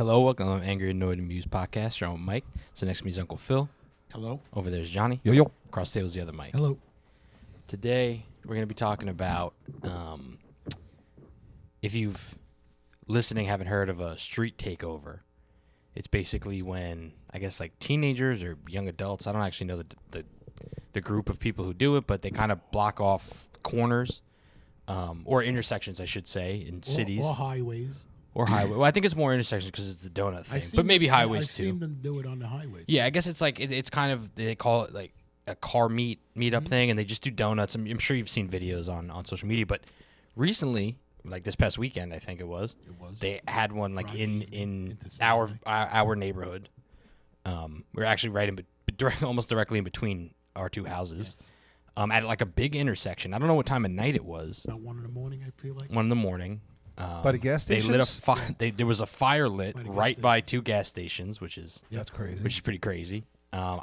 Hello, welcome to Angry, Annoyed, and Amused podcast. I'm with Mike. So next to me is Uncle Phil. Hello. Over there's Johnny. Yo, yo. Across the table is the other Mike. Hello. Today, we're going to be talking about, if you've listening haven't heard of a street takeover. It's basically when, I guess, like teenagers or young adults, I don't actually know the group of people who do it, but they kind of block off corners, or intersections, I should say, in cities. Or highways. Or highway. Well, I think it's more intersections because it's the donut thing, but maybe highways I've too. I've seen them do it on the highways. Yeah, I guess it's like it's kind of, they call it like a car meetup thing, and they just do donuts. I'm sure you've seen videos on social media, but recently, like this past weekend, I think it was. They had one like in our neighborhood. We're actually right almost directly in between our two houses. Yes. At like a big intersection. I don't know what time of night it was. About 1 a.m, I feel like. 1 a.m. By the gas stations? They lit a fire. There was a fire lit right by two gas stations, which is that's crazy. Which is pretty crazy. I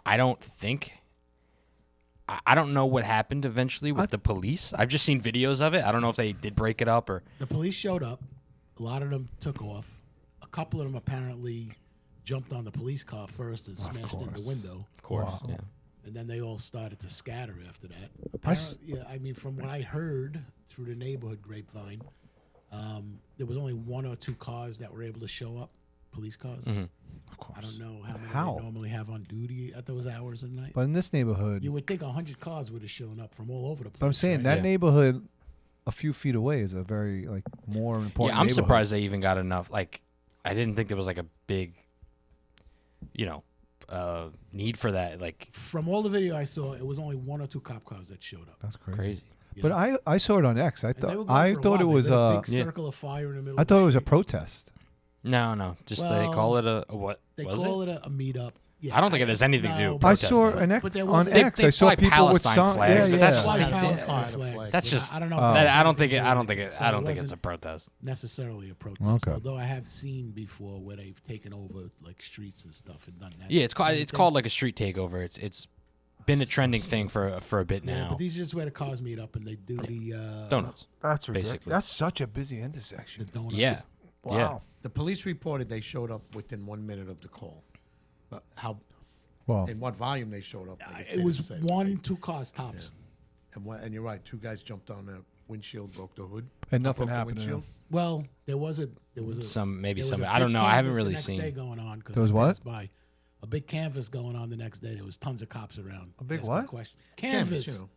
don't know what happened eventually with the police. I've just seen videos of it. I don't know if they did break it up or. The police showed up. A lot of them took off. A couple of them apparently jumped on the police car first and smashed in the window. Of course, wow. Yeah. And then they all started to scatter after that. I mean, from what I heard through the neighborhood grapevine, there was only 1 or 2 cars that were able to show up, police cars. Mm-hmm. Of course. I don't know how many they normally have on duty at those hours of night. But in this neighborhood, You would think 100 cars would have shown up from all over the place. but I'm saying right? that Yeah. neighborhood, a few feet away, is a very more important. Yeah, I'm neighborhood. surprised they even got enough. Like, I didn't think there was like a big, need for that. Like, From all the video I saw, it was only 1 or 2 cop cars that showed up. That's crazy. crazy. You But know? I saw it on X. And they were thought going for a it while. was They lit a big Yeah. circle of fire in the middle. I of the thought it was a street. protest. No, just they Well, call it a what? They was call it? it a meetup. Yeah, I don't think it has anything to do with I protesting. saw an X But there on wasn't- X. They I saw fly people with Palestine flags, yeah, but yeah. that's just Fly like- Palestine yeah. flags. That's Yeah, just. I don't know. Oh. if I don't think anything it. I don't to think do it. with it. I don't So think it it's a wasn't protest. necessarily a protest. Okay. Although I have seen before where they've taken over like streets and stuff and done that. Yeah, it's called kind of it's thing. called like a street takeover. It's been a trending thing for a bit Yeah, now. but these are just where the cars meet up and they do the Donuts. That's ridiculous. ridiculous. That's such a busy The intersection. donuts. Yeah. Wow. Yeah. The police reported they showed up within 1 minute of the call. But how, Well, in what volume they showed up? I guess they It didn't was say. 1, 2 cars tops. And you're right. 2 guys jumped on the windshield, broke the hood. And nothing broke the happened to windshield. them. Well, there was a there was Some a I don't know. I haven't really the next seen. day going on because There was what? by a big canvas going on the next day. There was tons of cops around. A big asking what? questions. Canvas. You know.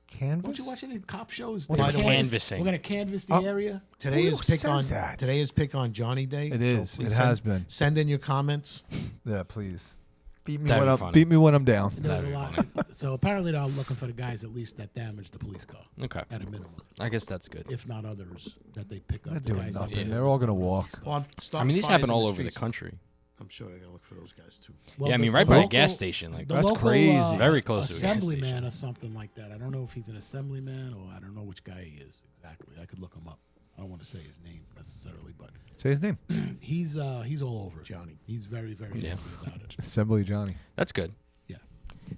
Canvas. Don't you watch any cop shows? What's They a canvas- canvassing? We're gonna canvas the Oh. area. Today Who is pick on says that? Today is pick on Johnny Day. It is. please It has been. Send in your comments. Yeah, please. Beat me That'd when be I'm funny. beat me when I'm down. There's That'd a be lot. So apparently they're looking for the guys at least that damaged the police car Okay, at a minimum, I guess that's good. if not others that they pick up. They're the doing guys that nothing. did They're the all gonna donuts and walk. stuff. Well, I mean, these happen all over the country. I'm sure they're gonna look for those guys too. Well, Yeah, I the- mean, the right by a local- gas station. Like the That's local, crazy. Very close to a gas assemblyman station. or something like that. I don't know if he's an assemblyman or I don't know which guy he is exactly. I could look him up. I don't want to say his name necessarily, but Say his name. he's all over it. Johnny. He's very, very Yeah. happy about it. Assembly Johnny. That's good. Yeah.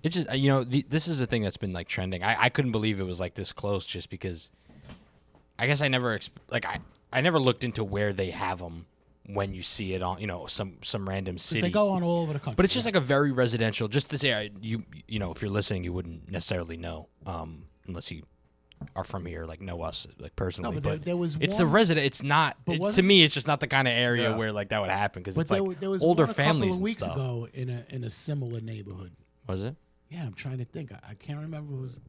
It's just this is the thing that's been like trending. I couldn't believe it was like this close, just because. I guess I never I never looked into where they have them when you see it on some random city. They go on all over the country. But it's just like a very residential. Just this area, if you're listening, you wouldn't necessarily know, unless you are from here, like know us like personally. No, but there was it's one- a resident. It's not. But To wasn't- me, it's just not the kind of area Yeah. where like that would happen because But it's like there was older one families a couple of and weeks stuff. ago in a similar neighborhood. Was it? Yeah, I'm trying to think. I can't remember. It was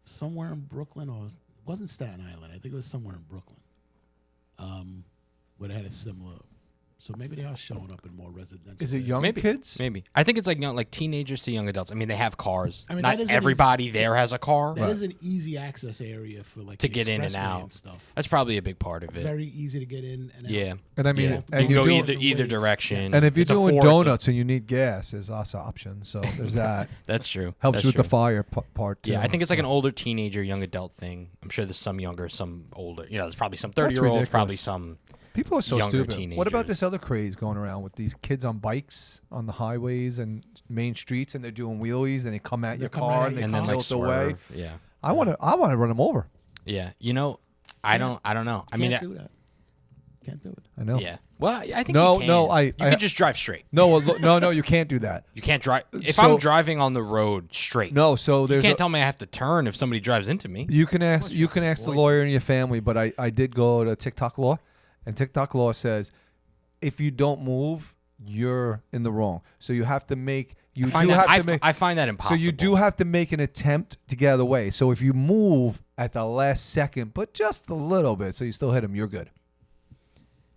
somewhere in Brooklyn or it wasn't Staten Island. I think it was somewhere in Brooklyn. Where they had a similar. So maybe they are showing up in more residential. Is it areas. young Maybe kids? Maybe. I think it's like teenagers to young adults. I mean, they have cars. I mean, not that is an everybody there has a car. That is an easy access area for like To the get in and expressway out. stuff. That's probably a big part of it. Very easy to get in and out. Yeah. And I mean, Yeah. and you you're can go doing, either ways. direction. and if you're It's a doing Ford, donuts and you need gas, there's lots of options. So there's that. that's true. Helps That's with true. the fire part too. Yeah, I think it's like so. an older teenager, young adult thing. I'm sure there's some younger, some older. There's probably some That's 30-year-olds, probably ridiculous. some. People are so younger stupid. What about teenagers. this other craze going around with these kids on bikes on the highways and main streets, and they're doing wheelies, and they come at They your come car at and they your And then car. like tilt away? swerve. Yeah. I want to run them over. Yeah. I don't know. I mean, Can't do that. Can't do it. I know. Yeah. Well, I think No, you can. no, You can just drive straight. No, no, you can't do that. You can't drive. If So- I'm driving on the road straight, No, so you there's can't tell me I have to turn if somebody drives into me. you can ask the lawyer in your family, but I did go to TikTok law, and TikTok law says if you don't move, you're in the wrong. So you have to make I find that impossible. So you do have to make an attempt to get out of the way. So if you move at the last second, but just a little bit, so you still hit him, you're good.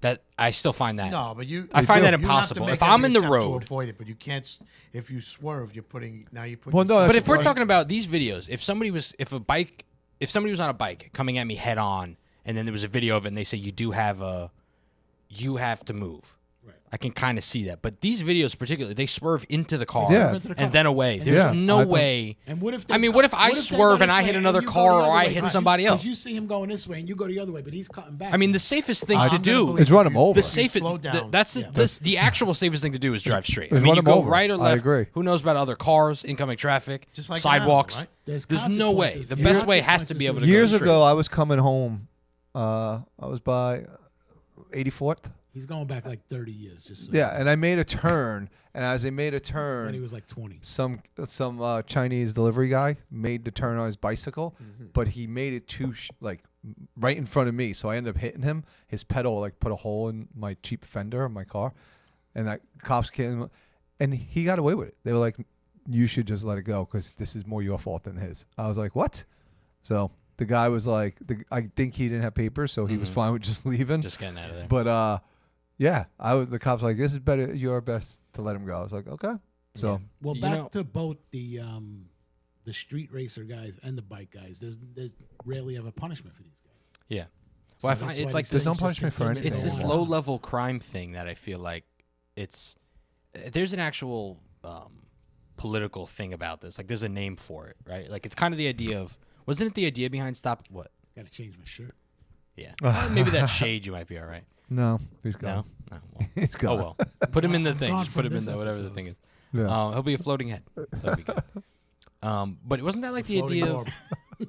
That I still find that. No, but I find that you have to impossible. make If I'm every in the attempt road, to avoid it, but you can't. If you swerve, you're putting. Well, no, but that's if we're right. talking about these videos, if somebody was on a bike coming at me head on, and then there was a video of it, and they say you have to move. Right. I can kind of see that, but these videos particularly, they swerve into the car Yeah. and then away. There's Yeah, no I think- way. And what if? what if I they swerve go and this I way hit and another you go car the or other I way? hit 'Cause somebody you, 'cause else? You see him going this way and you go the other way, but he's cutting back. I mean, the safest thing to I'm gonna do. believe Is run if him you- over. The if you safest, slow down. that's the actual safest thing to do is drive straight. I Is mean, run you him go over. right or I left. agree. Who knows about other cars, incoming traffic, Just like sidewalks? now, right? There's no way. consequences. The There's best way has to be able to Years go straight. ago, I was coming home. I was by 84th. He's going back like 30 years. Just so Yeah, and I made a turn, and as I made a turn, when he was like 20. some Chinese delivery guy made the turn on his bicycle, but he made it too right in front of me, so I ended up hitting him. His pedal put a hole in my cheap fender of my car, and that cops came, and he got away with it. They were like, "You should just let it go because this is more your fault than his." I was like, "What?" So the guy was like, "I think he didn't have papers, so he was fine with just leaving." Just getting out of there. But yeah, the cops were like, "This is better. You're best to let him go." I was like, "Okay." So Well, You back know- to both the street racer guys and the bike guys. There's rarely ever punishment for these guys. Yeah. So Well, I that's find why it's like these There's no things just punishment for continue to anything. it's this go on. low-level crime thing that I feel like there's an actual political thing about this. Like, there's a name for it, right? Like, it's kind of the idea of wasn't it the idea behind stop what? Got to change my shirt. Yeah, Well, maybe that shade you might be all right. no, he's gone. No, well. He's Oh gone. well, put him in the I'm thing. gone Just put from him in this there, whatever the episode. thing is. Yeah. He'll be a floating head. That'll be good. But wasn't that like the Floating idea orb.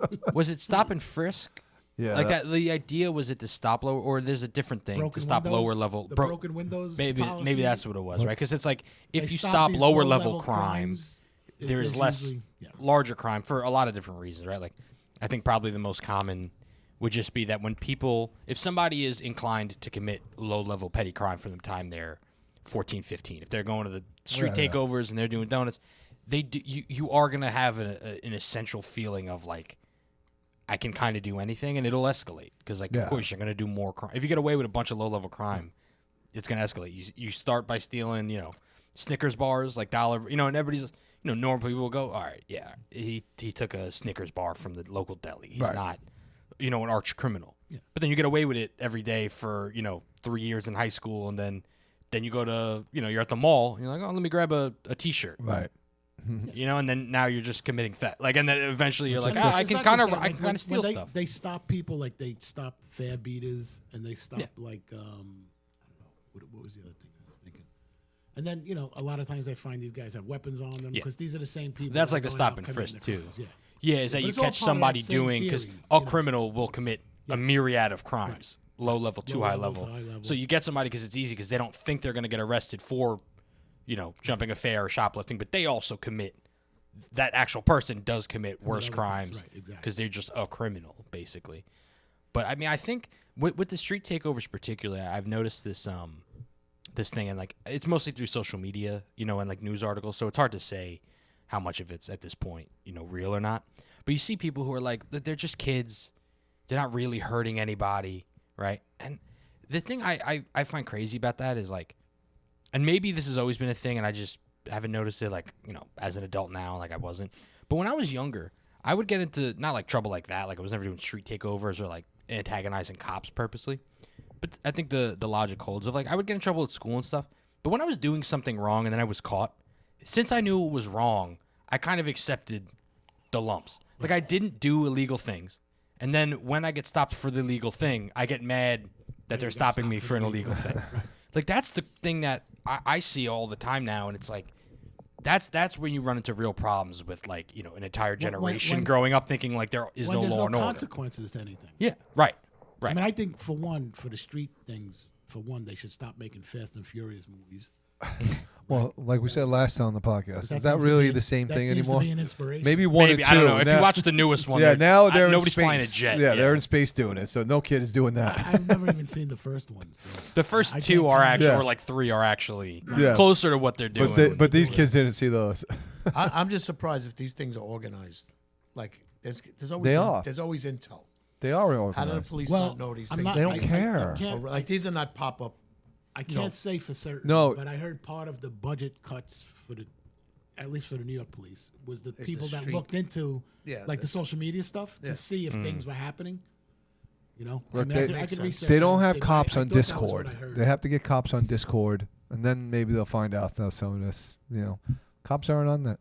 of was it stop and frisk? Yeah. Like that. The idea was it to stop lower, or there's a different thing Broken to stop windows, lower level. The broken windows. Maybe policy. that's what it was, right? Because it's like if They you stop stop these lower low-level level crime, crimes, there's less usually- yeah. larger crime for a lot of different reasons, right? Like I think probably the most common would just be that if somebody is inclined to commit low level petty crime from the time they're 14, 15, if they're going to the street Yeah, yeah. takeovers and they're doing donuts, you are gonna have an essential feeling of like I can kind of do anything, and it'll escalate because of Yeah. course you're gonna do more crime. If you get away with a bunch of low level crime, it's gonna escalate. You start by stealing, Snickers bars, like dollar, and everybody's, normal people will go, all right, yeah, he took a Snickers bar from the local deli. He's Right. not, an arch criminal. Yeah. But then you get away with it every day for 3 years in high school, and then you go to you're at the mall, and you're like, oh, let me grab a T-shirt. Right. And then now you're just committing theft. Like, and then eventually you're like, It's not- I it's can not kind just of that, like, when steal they, stuff. They stop people, like they stop fare beaters, and they stop Yeah. like I don't know what was the other thing I was thinking. And then a lot of times they find these guys have weapons on them Yeah. because these are the same people. That's that like are the going out stop and committing frisk the too. crimes, Yeah. Yeah, is that But you it's all catch part of that somebody same doing because theory, a criminal will commit a Yes. myriad of crimes, low level, too Low high level level. to high level. So you get somebody because it's easy because they don't think they're going to get arrested for, jumping a fare or shoplifting, but they also commit. That actual person does commit worse other crimes crimes, right, exactly. because they're just a criminal, basically. But I mean, I think with the street takeovers particularly, I've noticed this this thing, and like it's mostly through social media, and like news articles. So it's hard to say how much of it's at this point, real or not. But you see people who are like, they're just kids. They're not really hurting anybody, right? And the thing I find crazy about that is like, and maybe this has always been a thing, and I just haven't noticed it, like, as an adult now, like I wasn't. But when I was younger, I would get into not like trouble like that. Like I was never doing street takeovers or like antagonizing cops purposely. But I think the logic holds of like I would get in trouble at school and stuff. But when I was doing something wrong and then I was caught, since I knew it was wrong, I kind of accepted the lumps. Like I didn't do illegal things. And then when I get stopped for the illegal thing, I get mad that they're stopping me for an illegal thing. Like that's the thing that I see all the time now, and it's like that's when you run into real problems with like an entire generation when- growing up thinking like there is When no there's law no and order. consequences to anything. Yeah, right. Right. I mean, I think for the street things, they should stop making Fast and Furious movies. Well, like we said last time on the podcast, is that seems to really be the same thing That seems anymore? to be an inspiration. Maybe one Maybe or two. I don't know. If Now- you watch the newest one, yeah, now they're in nobody's space. flying a jet. Yeah, they're in space doing it, so no kid is doing that. I've never even seen the first one. So. The first I two can't are comment. actually, Yeah. or like three are actually Yeah. closer to what they're doing. But these kids didn't see those. I'm just surprised if these things are organized. Like there's always They are. There's always intel. They are How do the organized. police Well, not know these I'm things? not- They don't I care. can't- Like these are not pop up. I can't say for certain. No. But I heard part of the budget cuts for at least for the New York police, was the the people that street- looked into Yeah, like the social media stuff to see if things were happening. You know, Look, I they- could Makes sense. research They it don't and have see, but cops I on thought that was what Discord. I heard. They have to get cops on Discord, and then maybe they'll find out that some of this, cops aren't on that,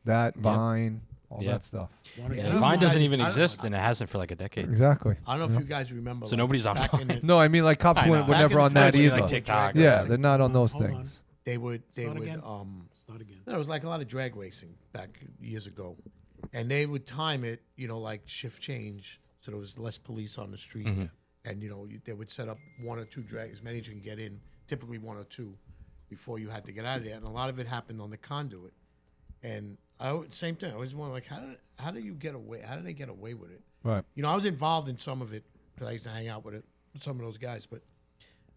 that Vine, all Yeah. that stuff. One of Yeah, the- I don't Vine know if doesn't you even guys- exist, and it hasn't for like a decade. Exactly. I don't know if you guys remember. So nobody's on back in Vine. the- No, I mean like cops I know. were Back in never the on that times when, either. like TikTok. Yeah, they're not on those Hold on. things. They would Start again? no, Start again. it was like a lot of drag racing back years ago, and they would time it, like shift change, so there was less police on the street, and they would set up one or two drag, as many as you can get in, typically one or two, before you had to get out of there, and a lot of it happened on the conduit, and same thing. I always wonder, like, how do you get away? How do they get away with it? Right. I was involved in some of it because I used to hang out with some of those guys, but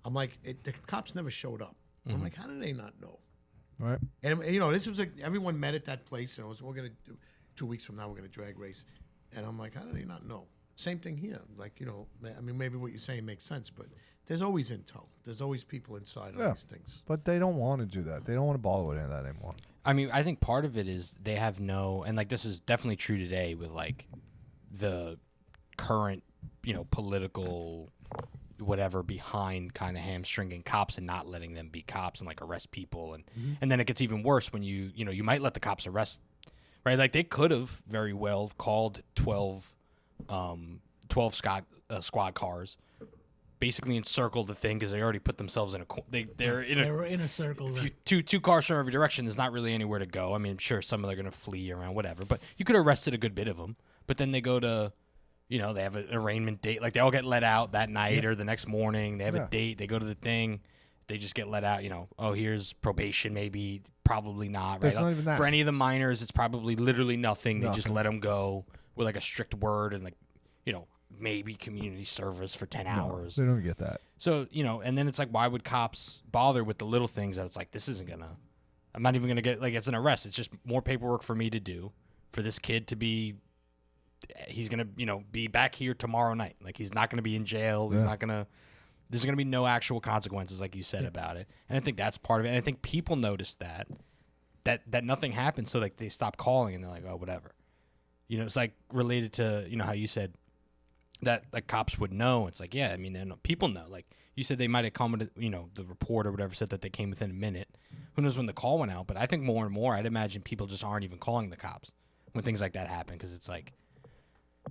I'm like, the cops never showed up. I'm like, how do they not know? Right. And this was everyone met at that place, and we're gonna do 2 weeks from now we're gonna drag race, and I'm like, how do they not know? Same thing here. Like I mean, maybe what you're saying makes sense, but there's always intel. There's always people inside on these things. But they don't want to do that. They don't want to bother with any of that anymore. I mean, I think part of it is they have and like this is definitely true today with like the current, political whatever behind kind of hamstringing cops and not letting them be cops and like arrest people and then it gets even worse when you might let the cops arrest, right? Like they could have very well called 12 squad cars, basically encircled the thing because they already put themselves in they're in a circle. if Right? two cars from every direction, there's not really anywhere to go. I mean, I'm sure some of them are going to flee around, whatever. But you could have arrested a good bit of them. But then they go to, they have an arraignment date. Like, they all get let out that night or the next morning. They have a date. They go to the thing. They just get let out, oh, here's probation maybe. Probably not, There's right? not even that. For any of the minors, it's probably literally nothing. They just let them go with, like, a strict word and, like, maybe community service for 10 hours. They don't get that. So, and then it's like, why would cops bother with the little things that it's like, this isn't gonna, I'm not even gonna get, like, it's an arrest. It's just more paperwork for me to do, for this kid to be, he's gonna, be back here tomorrow night. Like, he's not gonna be in jail. He's not gonna, there's gonna be no actual consequences, like you said about it. And I think that's part of it. And I think people notice that nothing happens. So, like, they stop calling and they're like, oh, whatever. It's like related to, how you said, that like cops would know. It's like, yeah, I mean, and people know. Like you said, they might have commented, the report or whatever said that they came within a minute. Who knows when the call went out? But I think more and more, I'd imagine people just aren't even calling the cops when things like that happen because it's like,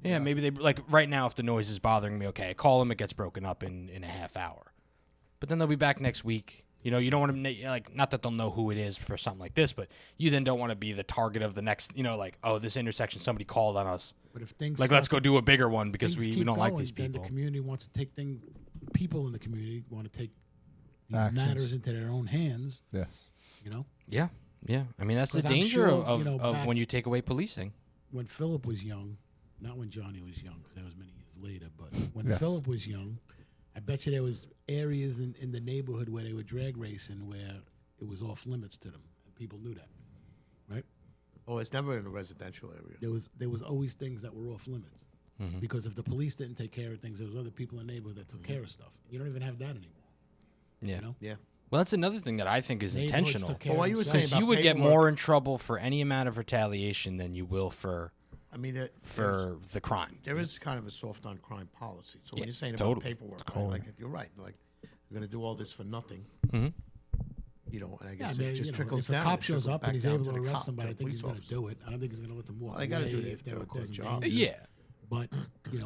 yeah, maybe they like right now if the noise is bothering me, okay, I call them, it gets broken up in a half hour. But then they'll be back next week. You don't want to like, not that they'll know who it is for something like this, but you then don't want to be the target of the next, like, oh, this intersection, somebody called on us. But if things Like, let's go do a bigger one because things we keep don't like going, these people. Then the community wants to take things. People in the community want to take these Actions. matters into their own hands. Yes. Yeah. I mean, that's the 'Cause I'm danger sure, of back when you take away policing. when Philip was young, not when Johnny was young, because that was many years later. But when Yes. Philip was young, I bet you there was areas in the neighborhood where they were drag racing where it was off limits to them, and people knew that, right? Oh, it's never in a residential area. There was always things that were off limits because if the police didn't take care of things, there was other people in the neighborhood that took care of stuff. You don't even have that anymore. Yeah. Yeah. well, that's another thing that I think is Neighborhoods intentional. took care Well, of what you were themselves. saying Because you about would get paperwork. more in trouble for any amount of retaliation than you will for I mean, the crime. there is kind of a soft on crime policy. So Yeah, when you're saying totally. about paperwork, right, like you're right. Like you're going to do all this for nothing. Mhm. And I Yeah, guess I mean, it just trickles if down. a cop It shows trickles up back and he's down able to to the arrest cop, somebody, to I the think he's police going to do it. I don't think he's going to let them walk Well, they gotta away do if they were their causing job. danger. Yeah. But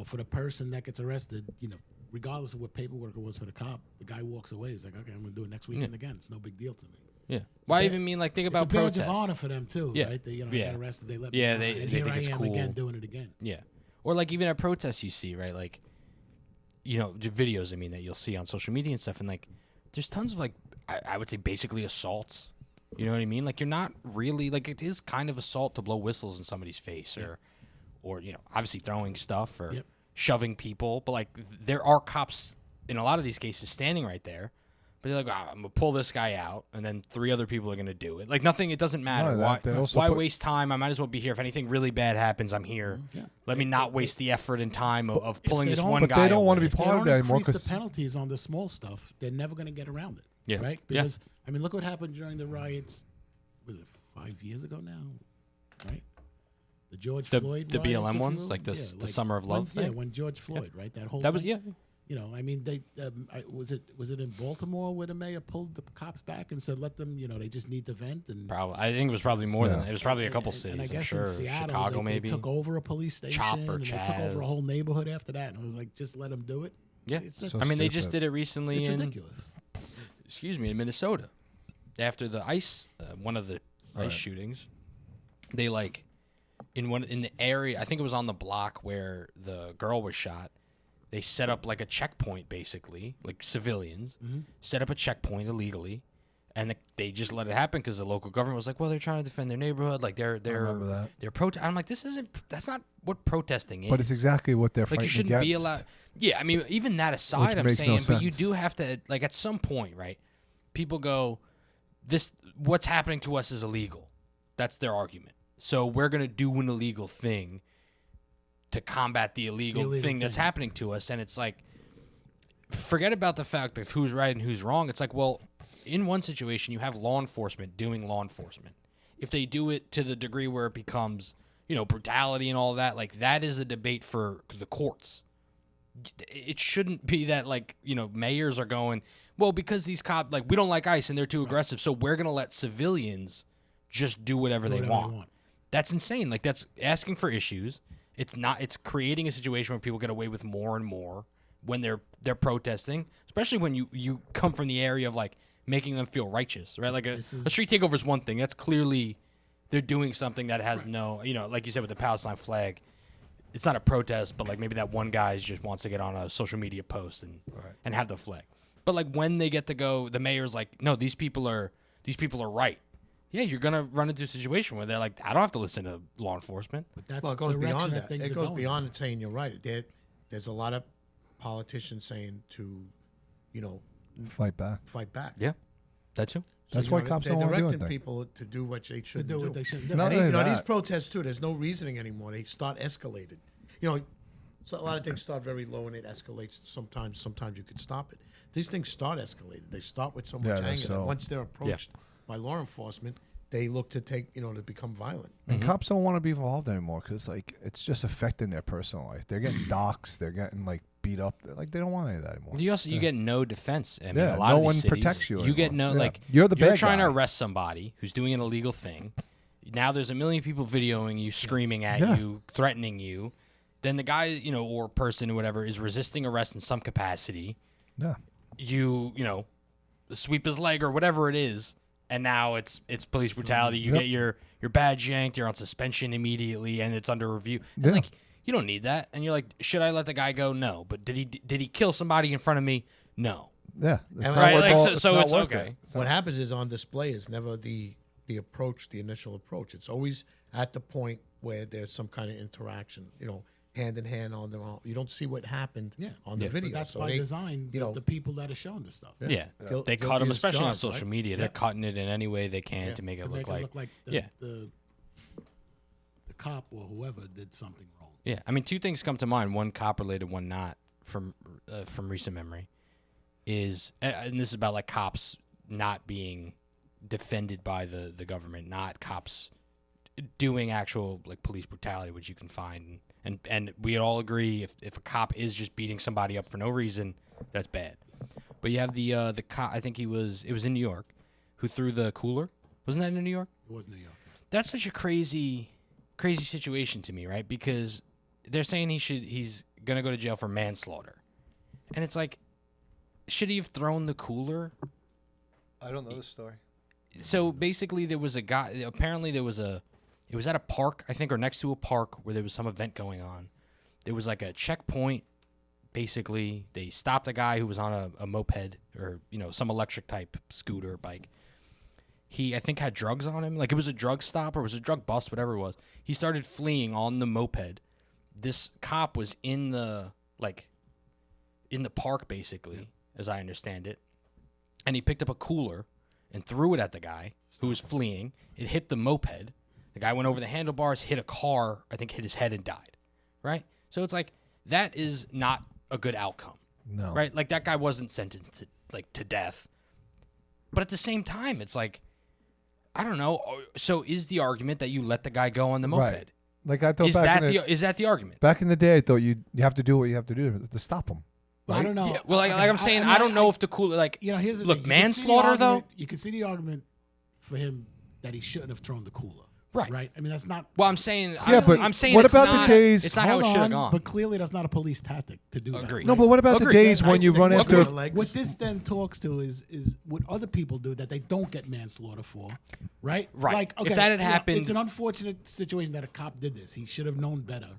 for the person that gets arrested, regardless of what paperwork it was for the cop, the guy walks away. He's like, okay, I'm going to do it next weekend again. It's no big deal to me. Yeah. Why bad- even mean like think It's about a badge protests? of honor for them too, Yeah. right? They, I Yeah. got arrested. They let Yeah, me. they and think here it's I am cool. again doing it again. Yeah. Or like even at protests you see, right? Like the videos, I mean, that you'll see on social media and stuff. And like, there's tons of like, I would say basically assaults. You know what I mean? Like, you're not really, like, it is kind of assault to blow whistles in somebody's face or obviously throwing stuff or shoving people. But like, there are cops in a lot of these cases standing right there. But they're like, I'm going to pull this guy out, and then 3 other people are going to do it. Like, nothing, it doesn't matter. Why waste time? I might as well be here. If anything really bad happens, I'm here. Yeah. Let me not waste the effort and time of pulling this one guy. But they don't want to be If part of that anymore. If they don't increase the penalties on the small stuff, they're never going to get around it. Yeah. Right? Because, I mean, look what happened during the riots, was it 5 years ago now? Right? The George Floyd the riots, BLM ones? Like the Summer of Love thing? Yeah, when George Floyd, right? That whole That was, thing. I mean, they was it in Baltimore where the mayor pulled the cops back and said, let them, they just need to vent? And probably, I think it was probably more than that. It was probably a couple cities. And I guess sure. in Seattle, Chicago maybe. they took over a police station. Chopper, and they took over a whole neighborhood after that. And it was like, just let them do it. Yeah. I mean, they just did it recently. It's ridiculous. In Minnesota. After the ice, one of the ice shootings, they like, in the area, I think it was on the block where the girl was shot. They set up like a checkpoint, basically, like civilians set up a checkpoint illegally, and they just let it happen because the local government was like, well, they're trying to defend their neighborhood, like they're I'm like, that's not what protesting is. But it's exactly what they're like. fighting You shouldn't against. be allowed. Yeah, I mean, even that aside, I'm saying, but you do have to, like, at some point, right? People go, what's happening to us is illegal. That's their argument. So we're gonna do an illegal thing to combat the illegal thing that's happening to us. And it's like, forget about the fact of who's right and who's wrong. It's like, well, in one situation, you have law enforcement doing law enforcement. If they do it to the degree where it becomes, brutality and all that, like, that is a debate for the courts. It shouldn't be that, like, mayors are going, well, because these cops, like, we don't like ICE and they're too aggressive, so we're going to let civilians just do whatever they want. That's insane. Like, that's asking for issues. It's creating a situation where people get away with more and more when they're protesting, especially when you come from the area of, like, making them feel righteous, right? Like a street takeover is one thing. That's clearly they're doing something that has no, like you said with the Palestine flag, it's not a protest, but like maybe that one guy just wants to get on a social media post and have the flag. But like when they get to go, the mayor's like, no, these people are right. Yeah, you're gonna run into a situation where they're like, I don't have to listen to law enforcement. But that's it goes beyond that. It goes beyond it saying you're right. There's a lot of politicians saying to, fight back. Yeah, that's true. That's why cops don't want to do it. They're directing people to do what they shouldn't do. What they shouldn't do. These protests too. There's no reasoning anymore. They start escalated. So a lot of things start very low and it escalates. Sometimes you could stop it. These things start escalated. They start with so much anger that once they're approached by law enforcement, they look to take, to become violent. And cops don't want to be involved anymore because, like, it's just affecting their personal life. They're getting doxxed. They're getting, like, beat up. Like, they don't want any of that anymore. You get no defense. I mean, a lot no of these one cities, protects you. You get no, like, you're the bad You're trying guy. to arrest somebody who's doing an illegal thing. Now there's a million people videoing you, screaming at you, threatening you. Then the guy, or person or whatever is resisting arrest in some capacity. Yeah. You sweep his leg or whatever it is. And now it's police brutality. You get your badge yanked. You're on suspension immediately, and it's under review. And like, you don't need that. And you're like, should I let the guy go? No. But did he kill somebody in front of me? No. Yeah. Right. Like, so it's okay. What happens is on display is never the approach, the initial approach. It's always at the point where there's some kind of interaction. Hand in hand on their own. You don't see what happened on the video. But that's so by design. The people that are showing this stuff. Yeah. They cut them, especially on social media. They're cutting it in any way they can to make it look like the cop or whoever did something wrong. Yeah. I mean, 2 things come to mind. One cop related, one not from recent memory. And this is about like cops not being defended by the government, not cops doing actual like police brutality, which you can find. And we all agree if a cop is just beating somebody up for no reason, that's bad. But you have the cop, I think it was in New York, who threw the cooler. Wasn't that in New York? It was New York. That's such a crazy situation to me, right? Because they're saying he's going to go to jail for manslaughter. And it's like, should he have thrown the cooler? I don't know the story. So basically there was a guy, apparently it was at a park, I think, or next to a park where there was some event going on. There was like a checkpoint basically they stopped a guy who was on a moped or some electric type scooter bike. He, I think, had drugs on him. Like, it was a drug stop or it was a drug bust, whatever it was. He started fleeing on the moped. This cop was in the park, basically, as I understand it. And he picked up a cooler and threw it at the guy who was fleeing. It hit the moped. The guy went over the handlebars, hit a car, I think hit his head and died. Right? So it's like, that is not a good outcome. No. Right? Like, that guy wasn't sentenced to death. But at the same time, it's like, I don't know. So is the argument that you let the guy go on the moped? Right. Like I thought Is that the argument? back in the day, I thought you have to do what you have to do to stop him. Well, I don't know. Yeah, well, like I'm saying, I don't know if the cooler, like, here's the look, thing. manslaughter though. You can see the argument for him that he shouldn't have thrown the cooler. Right. Right. I mean, that's not. Well, I'm saying, Yeah, but I'm saying, what it's about the not, days- It's not how it Hold should have on, gone. but clearly that's not a police tactic to do that. Agreed. No, but what about the Agreed. days when you run after? What this then talks to is what other people do that they don't get manslaughter for, right? Right. Like, If okay, that had happened- it's an unfortunate situation that a cop did this. He should have known better.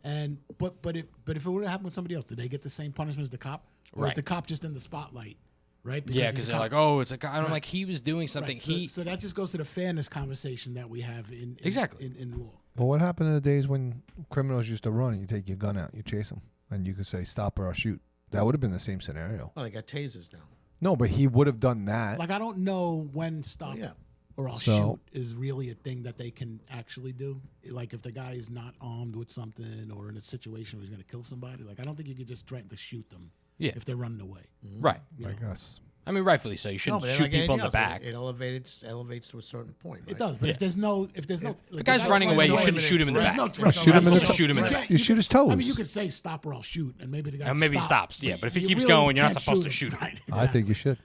And but if it would have happened with somebody else, did they get the same punishment as the cop, or is Right. the cop just in the spotlight? Right? Yeah, he's because a they're cop. like, oh, it's a guy. I don't Right. like he was doing something. Right. So that just goes to the fairness conversation that we have in Exactly. in law. But what happened in the days when criminals used to run? You take your gun out, you chase them, and you could say stop or I'll shoot. That would have been the same scenario. Well, they got tasers now. No, but he would have done that. Like, I don't know when stop Yeah. or I'll So- shoot is really a thing that they can actually do. Like, if the guy is not armed with something or in a situation where he's going to kill somebody, like, I don't think you could just threaten to shoot them Yeah. if they're running away. Right. I guess. I mean, rightfully so. You shouldn't but then shoot like people in anything the else, back. It elevates to a certain point. Right? It does, but Yeah. if there's no, If like, the guy's running away, you shouldn't shoot him in the There's back. no You're threat. Shoot him not in the supposed to shoot him in the You back. You shoot his toes. I mean, you could say stop or I'll shoot, and maybe the guy And maybe he stop. stops, yeah, but if he You keeps really going, you're not can't supposed to shoot him. Right, I think you should.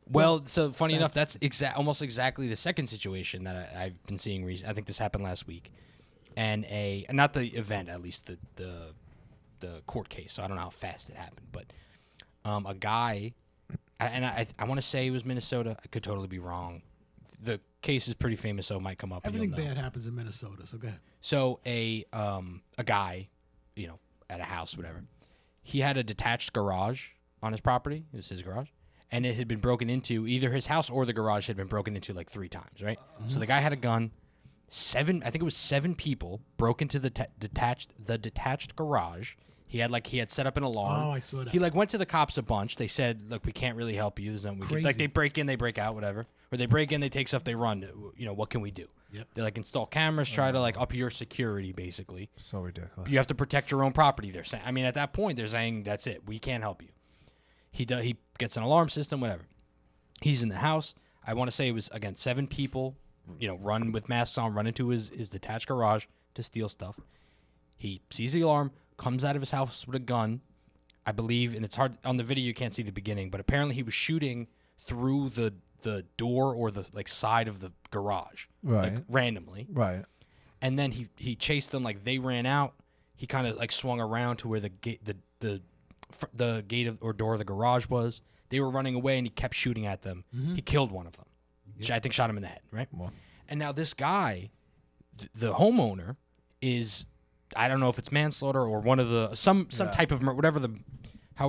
Well, so funny enough, that's almost exactly the second situation that I've been seeing recently. I think this happened last week, and not the event, at least the court case. So I don't know how fast it happened, but a guy, and I want to say it was Minnesota. I could totally be wrong. The case is pretty famous, so it might come up. and Everything you'll know. bad happens in Minnesota, so go ahead. So a guy, at a house, whatever, he had a detached garage on his property. It was his garage. And it had been broken into. Either his house or the garage had been broken into like 3 times, right? So the guy had a gun. I think it was 7 people broke into the detached garage. He had set up an alarm. Oh, I saw that. He went to the cops a bunch. They said, "Look, we can't really help you. There's nothing we can." Like, Crazy. they break in, they break out, whatever. Or they break in, they take stuff, they run. What can we do? Yep. They install cameras, try to up your security, basically. So ridiculous. You have to protect your own property. They're saying. I mean, at that point, they're saying that's it. We can't help you. He gets an alarm system, whatever. He's in the house. I want to say it was again 7 people. Run with masks on, run into his detached garage to steal stuff. He sees the alarm, comes out of his house with a gun, I believe, and it's hard on the video. You can't see the beginning, but apparently he was shooting through the door or the side of the garage, Right. randomly. Right. And then he chased them. They ran out. He kind of swung around to where the gate or door of the garage was. They were running away, and he kept shooting at them. He killed one of them. I think shot him in the head, right? Well. And now this guy, the homeowner, is, I don't know if it's manslaughter or one of the some type of however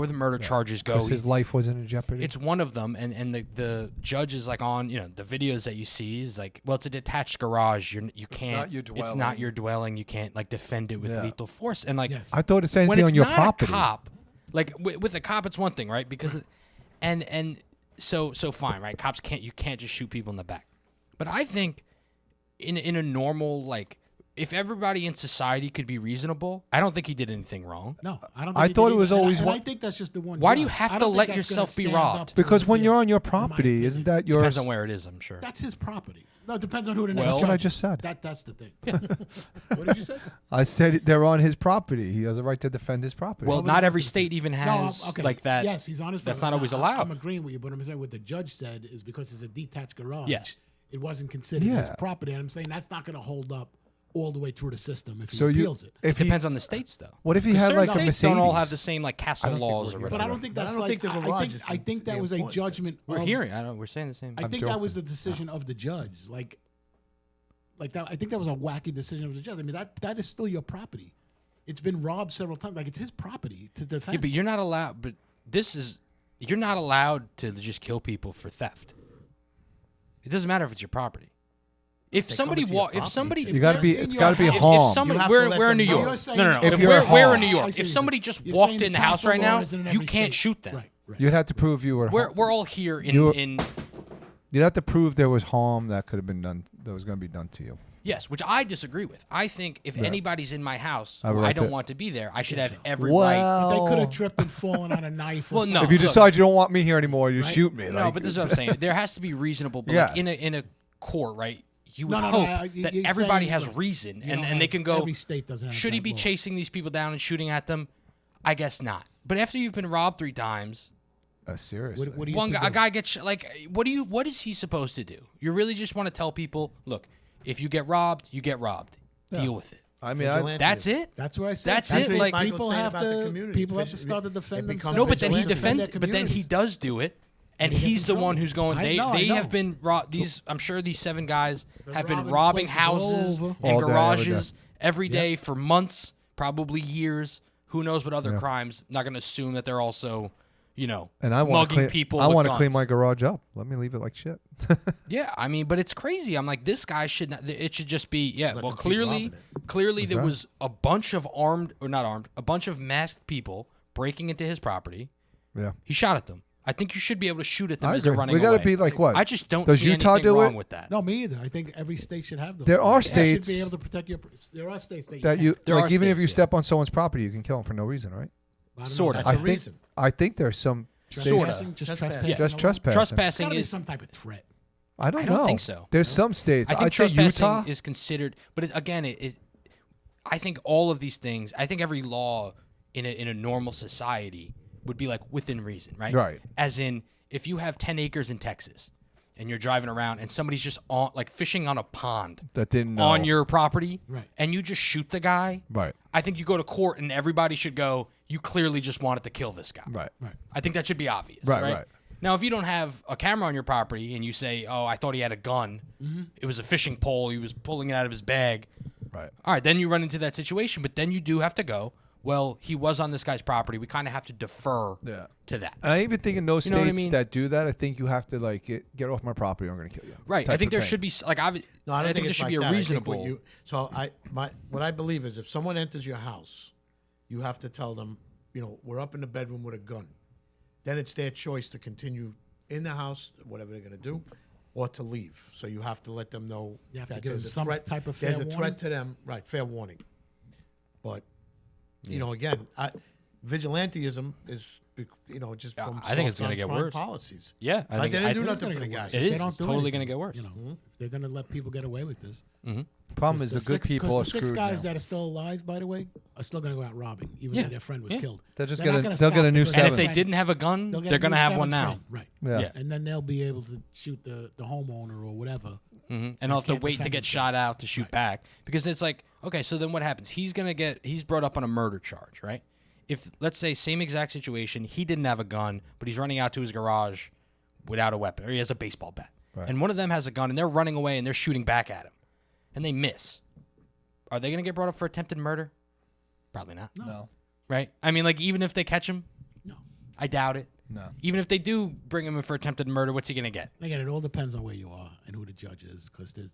the murder charges go. Because his life was in jeopardy. It's one of them, and the judge is on the videos that you see is well, it's a detached garage. You can't. not your It's not your dwelling. You can't defend it with Yeah. lethal force. And Yes. I thought the same when thing it's on your not property. a cop, with a cop, it's one thing, right? Because and so fine, right? Cops you can't just shoot people in the back. But I think in a normal if everybody in society could be reasonable, I don't think he did anything wrong. No, I don't. Think I he thought did it was either. always and I one- think that's just the one. Why do you judge. have I to don't let think that's yourself be gonna stand robbed? up to Because the when you're field, on your in my property, opinion. isn't that yours? Depends on where it is, I'm sure. That's his property. No, it depends on who the Well- next That's what I judge just is. said. That's the thing. What did you say? I said they're on his property. He has a right to defend his property. Well, but not it's every just- state even has that. Yes, he's honest. That's but not always I- allowed. I'm agreeing with you, but I'm saying what the judge said is because it's a detached garage. Yeah. It wasn't considered Yeah. his property, and I'm saying that's not going to hold up all the way through the system if he so appeals it. It depends on the states, though. What if he 'Cause had certain a states Mercedes? don't all have the same castle I don't think laws we're or here. whatever. But I don't think that's I don't think the garage is I think that was a important. judgment. We're of, hearing. I don't. We're saying the same. I I'm think that joking. was the decision of the judge. Like that. I think that was a wacky decision of the judge. I mean, that is still your property. It's been robbed several times. Like, it's his property to defend. Yeah, but you're not allowed. But you're not allowed to just kill people for theft. It doesn't matter if it's your property. If They somebody come into your if somebody, property. You got to be. in It's your got to be house- if harm. somebody, You have to we're let in New them know. York. You're saying- No. If If you're we're in harmed. New I York. see If what somebody you're just saying. You're walked saying in the the house castle right law now, isn't in you every can't state. shoot them. Right. You'd have to prove you were. We're all here in You'd have to prove there was harm that could have been done. That was going to be done to you. yes, which I disagree with. I think if anybody's in my house, I would who I like don't to- want to be there, I should have every right. But they could Well, have tripped and fallen on a knife. Or Well, no. something. if you look. decide you don't want me here anymore, you Right? shoot me. No, like- but this is what I'm saying. There has to be reasonable. But like Yes. in a court, right? You would No, no, hope no, that you're everybody saying, has look, reason, you and don't they have- can go. Every state doesn't have Should he that be law. chasing these people down and shooting at them? I guess not. But after you've been robbed 3 times, seriously. What do you one to guy, a do? guy gets like, what is he supposed to do? You really just want to tell people, look, if you get robbed, you get robbed. Deal with it. I mean, Vigilante. That's it. That's what I said. That's it, what like- Michael's people saying have about the to. community. People have to Vigi- start to defend it becomes themselves. No, but then he vigilante. defends. Defend their But then he communities. does do it, and he gets he's in the trouble. one who's going. I They know, I they know. have been these. I'm sure these 7 guys have been robbing robbing places all houses over. and All day, every garages every Yep. day for months, probably years. Who knows what other crimes? Not going to assume that they're also, and I want to mugging clean. people. I want to clean my garage up. Let me leave it like shit. Yeah, I mean, but it's crazy. I'm like, this guy should not. It should just be. Yeah, let well, them keep clearly, robbing there right. was a bunch of a bunch of masked people breaking into his property. Yeah. He shot at them. I think you should be able to shoot at them I as they're agree. running We got to away. be like what? I just don't Does see Utah anything do wrong it? with that. No, me either. I think every state should have those. There are You states should be able to protect your. There are states that that you There like. are Even if states, you yeah. step on someone's property, you can kill them for no reason, right? I don't know. Sort of. That's I a think. reason. I think there's some states Sorta. Trespassing, just Trespassing. trespassing. just alone. trespassing. Trespassing Gotta be is. some type of threat. I don't I know. don't think so. There's some states. I think I'd say trespassing Utah. is considered, but I think all of these things. I think every law in a normal society would be like within reason, right? Right. As in, if you have 10 acres in Texas and you're driving around and somebody's just on like fishing on a pond that didn't know. on your property, Right. and you just shoot the guy, Right. I think you go to court and everybody should go, you clearly just wanted to kill this guy. Right. Right. I think that should be obvious. Right, Right. right. Now, if you don't have a camera on your property and you say, oh, I thought he had a gun, it was a fishing pole, he was pulling it out of his bag. Right. All right, then you run into that situation, but then you do have to go, well, he was on this guy's property. We kind of have to defer Yeah. to that. And I even think in those You know what I states mean? that do that, I think you have to like get off my property. Or I'm going to kill you. Right. I type think of there thing. should be like I No, I don't think think there it's should like be a that. I think reasonable. what I believe is if someone enters your house, you have to tell them, we're up in the bedroom with a gun. Then it's their choice to continue in the house, whatever they're going to do, or to leave. So you have to let them know You have to that give there's them a some threat. type of There's fair a warning. threat to them, right? Fair warning. But again, vigilantism is just Yeah, from I think it's soft gonna get on-crime worse. policies. Yeah, I Like think they didn't do I- nothing It's for the gonna get guys. worse. It If is. they don't It's do totally anything, going to get worse. If they're going to let people get away with this. Problem is the good people are the 6 screwed guys now. that are still alive, by the way, are still going to go out robbing, even Yeah. though their friend was Yeah. killed. They'll just They're get not a- gonna they'll get a stop new because And their if they friend- didn't have a gun, they'll get they're a going to new have one seventh now. friend, right? Yeah. And then they'll be able to shoot the homeowner or whatever. And I'll have to can't wait to defend get shot themselves. out to shoot back because it's like, okay, so then what happens? He's brought up on a murder charge, right? If let's say same exact situation, he didn't have a gun, but he's running out to his garage without a weapon, or he has a baseball bat, Right. and one of them has a gun, and they're running away and they're shooting back at him, and they miss. Are they going to get brought up for attempted murder? Probably not. No. Right? I mean, like even if they catch him, No. I doubt it. No. Even if they do bring him in for attempted murder, what's he going to get? And again, it all depends on where you are and who the judge is, because there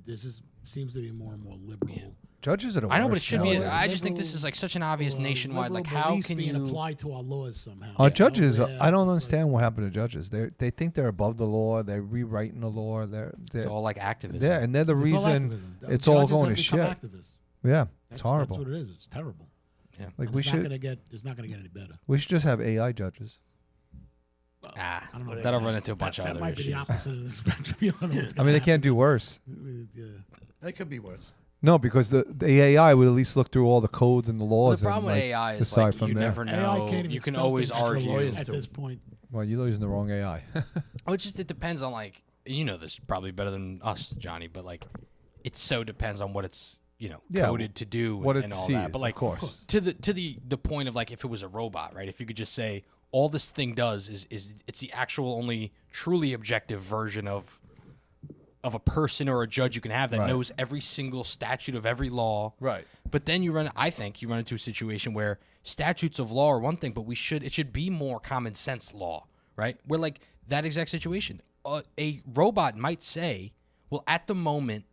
just seems to be more and more liberal. Judges are the I know, but it worst should now. be. Liberal- I just think this is like such an obvious or nationwide. liberal Like, how beliefs can being you? applied to our laws somehow? Our You know, judges, where I don't it's understand what happened to judges. They think they're above the law. They're rewriting the law. They're It's all like activism. yeah, and they're the Like, it's all reason activism. it's all Judges going have to become shit. activists. Yeah, it's That's horrible. what it is. It's terrible. Yeah. Like And we it's should, not gonna get. It's not gonna get any better. we should just have AI judges. Ah, I don't know. that'll run into a bunch That of other might be the issues. opposite of the spectrum. You don't know what's I gonna mean, they happen. can't do worse. Yeah. That could be worse. No, because the AI would at least look through all the codes and the Well, laws. the problem and, with like, AI is decide like from you there. never AI know. can't even You can spell always things for argue. lawyers at do. this point. Well, you're using the wrong AI. Well, it depends on like this probably better than us, Johnny. But like, it so depends on what it's Yeah, coded to do what and it all sees, that. But like, of course. to the point of like if it was a robot, right? If you could just say all this thing does is it's the actual only truly objective version of of a person or a judge you can have that Right. knows every single statute of every law. Right. But then I think you run into a situation where statutes of law are one thing, but it should be more common sense law, right? Where like that exact situation, a robot might say, well, at the moment,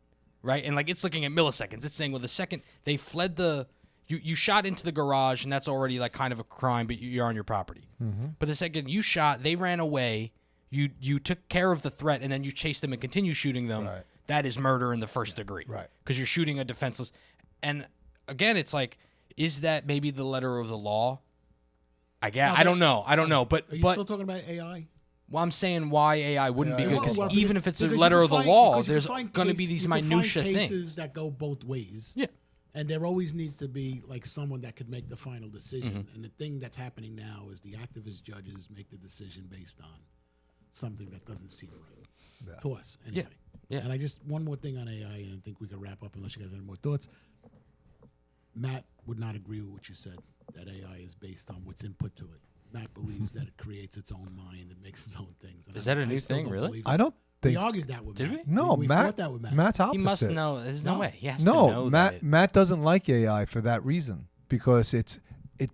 right? And like it's looking at milliseconds. It's saying, well, the second they fled you shot into the garage and that's already like kind of a crime, but you're on your property. Mm-hmm. But the second you shot, they ran away. You took care of the threat and then you chased them and continue shooting them. Right. That is murder in the first degree. Right. Because you're shooting a defenseless. And again, it's like, is that maybe the letter of the law? I guess. I don't know. But Are you still talking about AI? well, I'm saying why AI wouldn't be Yeah. good. Well, Because because- even if it's a because you letter can of the find- law, because you there's can find going to be case- these you can find minutia cases things. that go both ways. Yeah. And there always needs to be like someone that could make the final decision. Mm-hmm. And the thing that's happening now is the activist judges make the decision based on something that doesn't seem right to us anyway. Yeah. And I just one more thing on AI, and I think we can wrap up unless you guys have any more thoughts. Matt would not agree with what you said that AI is based on what's input to it. Matt believes that it creates its own mind and makes its own things. And Is that a I new still thing, don't really? believe it. I don't We think. argued that with Did Matt. No, we Matt. fought that with Matt. Matt's opposite. He must know. There's no No. way. He has to know that Matt doesn't like AI for that reason because it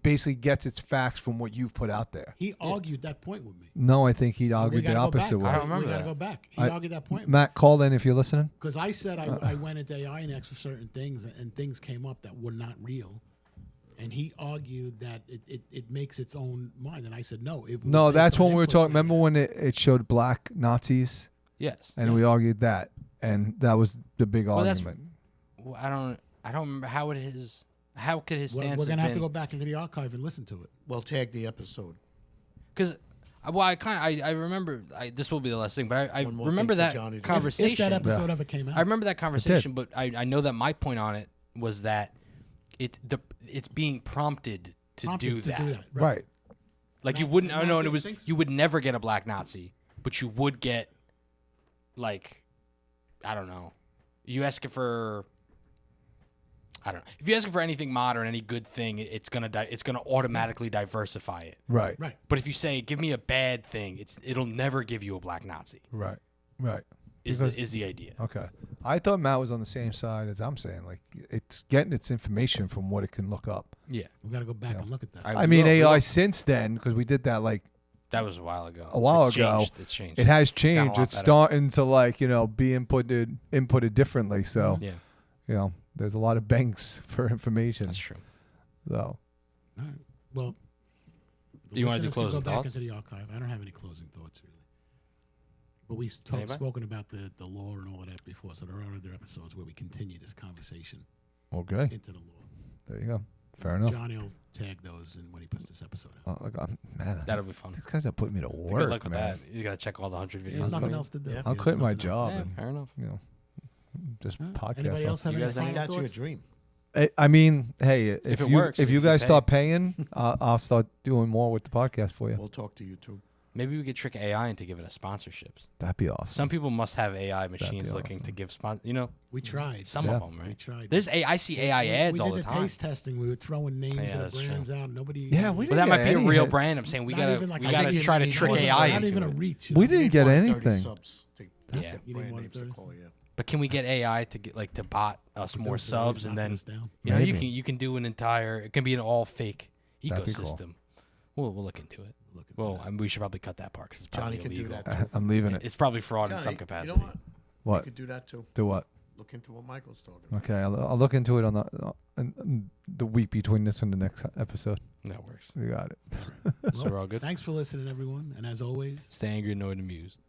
basically gets its facts from what you've put out there. He argued that point with me. No, I think he argued the gotta go opposite back. way. I don't remember We got to that. go back. He I- argued that point. Matt, call in if you're listening. Because I said I went into AI and asked for certain things, and things came up that were not real. And he argued that it makes its own mind. And I said, no. It was No, based that's on when we were inputs talking. that Remember when it showed black Nazis, Yes. and we argued that, and that was the big Well, that's- argument. Well, I don't remember how could his We're stance going to have to been? go back into the archive and listen to it. Well, tag the episode. Because, well, I remember. this will be the last thing, but I One more remember thing for that Johnny to do. conversation. If that episode ever came out. I remember that conversation, but I know that my point on it was that it's being prompted to do that. Right. Like you Matt- wouldn't. Matt No, and it didn't was think so. you would never get a black Nazi, but you would get, like, I don't know. You ask it for. I don't know. If you ask it for anything modern, any good thing, it's gonna automatically diversify it. Right. Right. But if you say, "Give me a bad thing," it'll never give you a black Nazi. Right. Right. Is Because- the idea? Okay. I thought Matt was on the same side as I'm saying. Like, it's getting its information from what it can look up. Yeah, We got to go back and look at that. I mean, will- AI will. since then, because we did that like That was a while ago. a while It's ago. changed. It's changed. it has gotten a changed. lot It's better. starting to like be inputted differently. So Yeah, there's a lot of banks for information. that's true. So All right. Well, Do you wanna do listeners can closing go back thoughts? into the archive. I don't have any closing thoughts really. But we've Anybody? spoken about the law and all of that before, so there are other episodes where we continue this conversation okay, into the law. there you go. Fair enough. Johnny will tag those in when he puts this episode out. Man, That'll be fun. these guys are putting me to work, Good luck with man. that. You gotta check all the 100 videos. There's nothing man. else to do. Yeah. I'll There's quit my nothing else. job Yeah, and fair enough. just All right. podcast. Anybody else have You any guys think final That's your thoughts? dream. I mean, hey, if it you works, if if you you guys pay. start paying, I'll start doing more with the podcast for you. We'll talk to you too. Maybe we could trick AI into giving us sponsorships. That'd be awesome. Some people must have AI machines be looking to awesome. give sponsor. You know, We tried. some Yeah. of them, We right? tried. There's I see AI ads we all did the the time. taste testing. We were throwing names Yeah, of that's the brands out. Nobody. Yeah, we Well, that didn't might get be a any real hit. brand. I'm saying we Not gotta even like we I gotta think you try to need trick more than- AI Not into even a it. reach. We didn't get 30 anything. subs to- Yeah. You brand didn't want names to 30? call, yeah. But can we get AI to get like to bot us more Those subs and then knocked us down. you Maybe. you can do an entire. It can be an all fake That'd be cool. ecosystem. We'll look into it. Look into Well, that. we should probably cut that part because it's Johnny probably can do illegal. that. I'm leaving it. It's probably fraud in Johnny, some capacity. You know what? What? You could do that too. Do what? Look into what Michael's talking about. Okay, I'll look into it on the week between this and the next episode. That works. We got it. So we're all good. Thanks for listening, everyone. And as always, Stay angry, annoyed, amused.